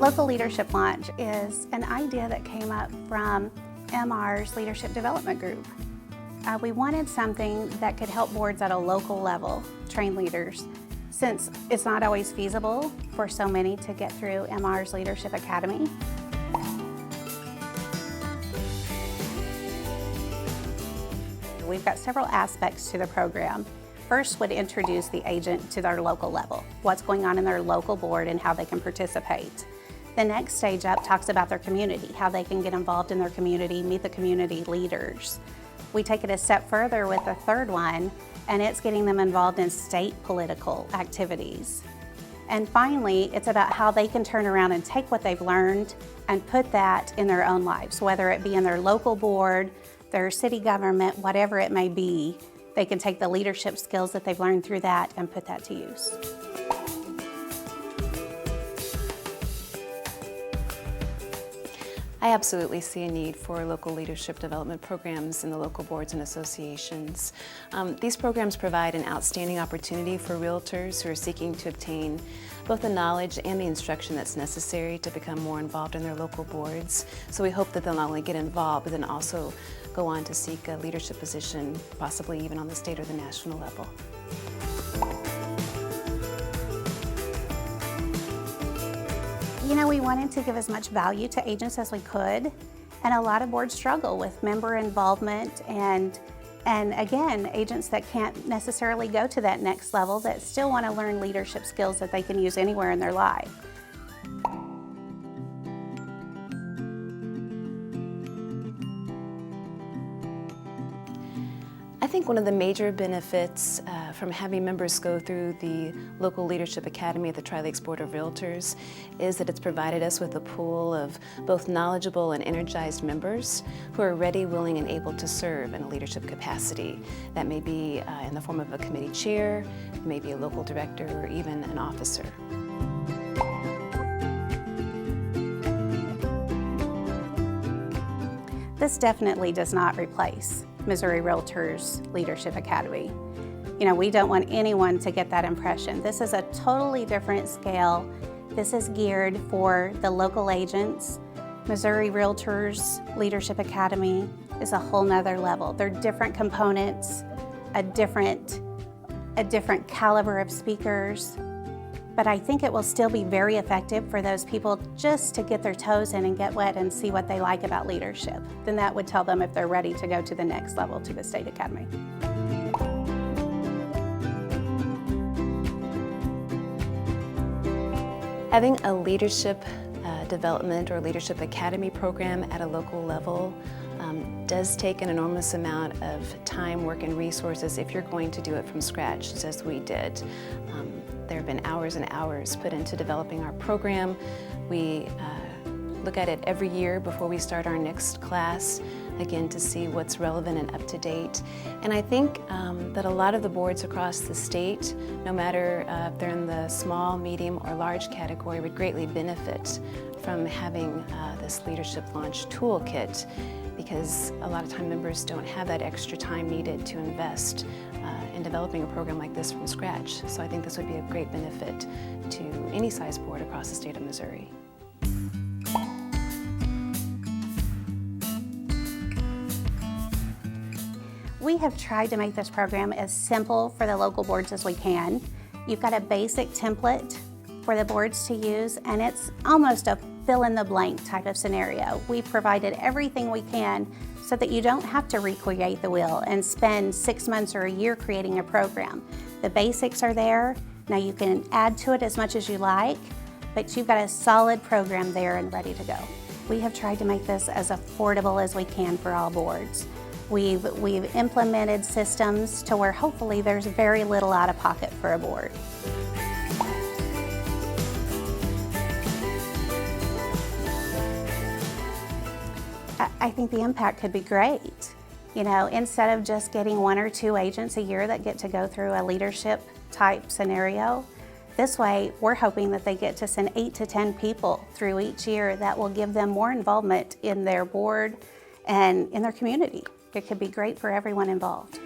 Local Leadership Launch is an idea that came up from MR's Leadership Development Group. We wanted something that could help boards at a local level train leaders, since it's not always feasible for so many to get through MR's Leadership Academy. We've got several aspects to the program. First would introduce the agent to their local level, what's going on in their local board and how they can participate. The next stage up talks about their community, how they can get involved in their community, meet the community leaders. We take it a step further with the third one, and it's getting them involved in state political activities. And finally, it's about how they can turn around and take what they've learned and put that in their own lives, whether it be in their local board, their city government, whatever it may be. They can take the leadership skills that they've learned through that and put that to use. I absolutely see a need for local leadership development programs in the local boards and associations. These programs provide an outstanding opportunity for realtors who are seeking to obtain both the knowledge and the instruction that's necessary to become more involved in their local boards. So we hope that they'll not only get involved, but then also go on to seek a leadership position, possibly even on the state or the national level. You know, we wanted to give as much value to agents as we could, and a lot of boards struggle with member involvement and again, agents that can't necessarily go to that next level that still want to learn leadership skills that they can use anywhere in their life. I think one of the major benefits from having members go through the Local Leadership Academy at the Tri-Lakes Board of Realtors is that it's provided us with a pool of both knowledgeable and energized members who are ready, willing, and able to serve in a leadership capacity. That may be in the form of a committee chair, maybe a local director, or even an officer. This definitely does not replace Missouri Realtors Leadership Academy. You know, we don't want anyone to get that impression. This is a totally different scale. This is geared for the local agents. Missouri Realtors Leadership Academy is a whole nother level. They're different components, a different caliber of speakers. But I think it will still be very effective for those people just to get their toes in and get wet and see what they like about leadership. Then that would tell them if they're ready to go to the next level, to the State Academy. Having a leadership development or leadership academy program at a local level does take an enormous amount of time, work, and resources if you're going to do it from scratch, just as we did. There have been hours and hours put into developing our program. We look at it every year before we start our next class, again, to see what's relevant and up to date. And I think that a lot of the boards across the state, no matter if they're in the small, medium, or large category, would greatly benefit from having this Leadership Launch Toolkit, because a lot of time members don't have that extra time needed to invest in developing a program like this from scratch. So I think this would be a great benefit to any size board across the state of Missouri. We have tried to make this program as simple for the local boards as we can. You've got a basic template for the boards to use, and it's almost a fill-in-the-blank type of scenario. We've provided everything we can so that you don't have to recreate the wheel and spend 6 months or a year creating a program. The basics are there. Now you can add to it as much as you like, but you've got a solid program there and ready to go. We have tried to make this as affordable as we can for all boards. We've implemented systems to where hopefully there's very little out of pocket for a board. I think the impact could be great. You know, instead of just getting 1 or 2 agents a year that get to go through a leadership type scenario, this way we're hoping that they get to send 8 to 10 people through each year that will give them more involvement in their board and in their community. It could be great for everyone involved.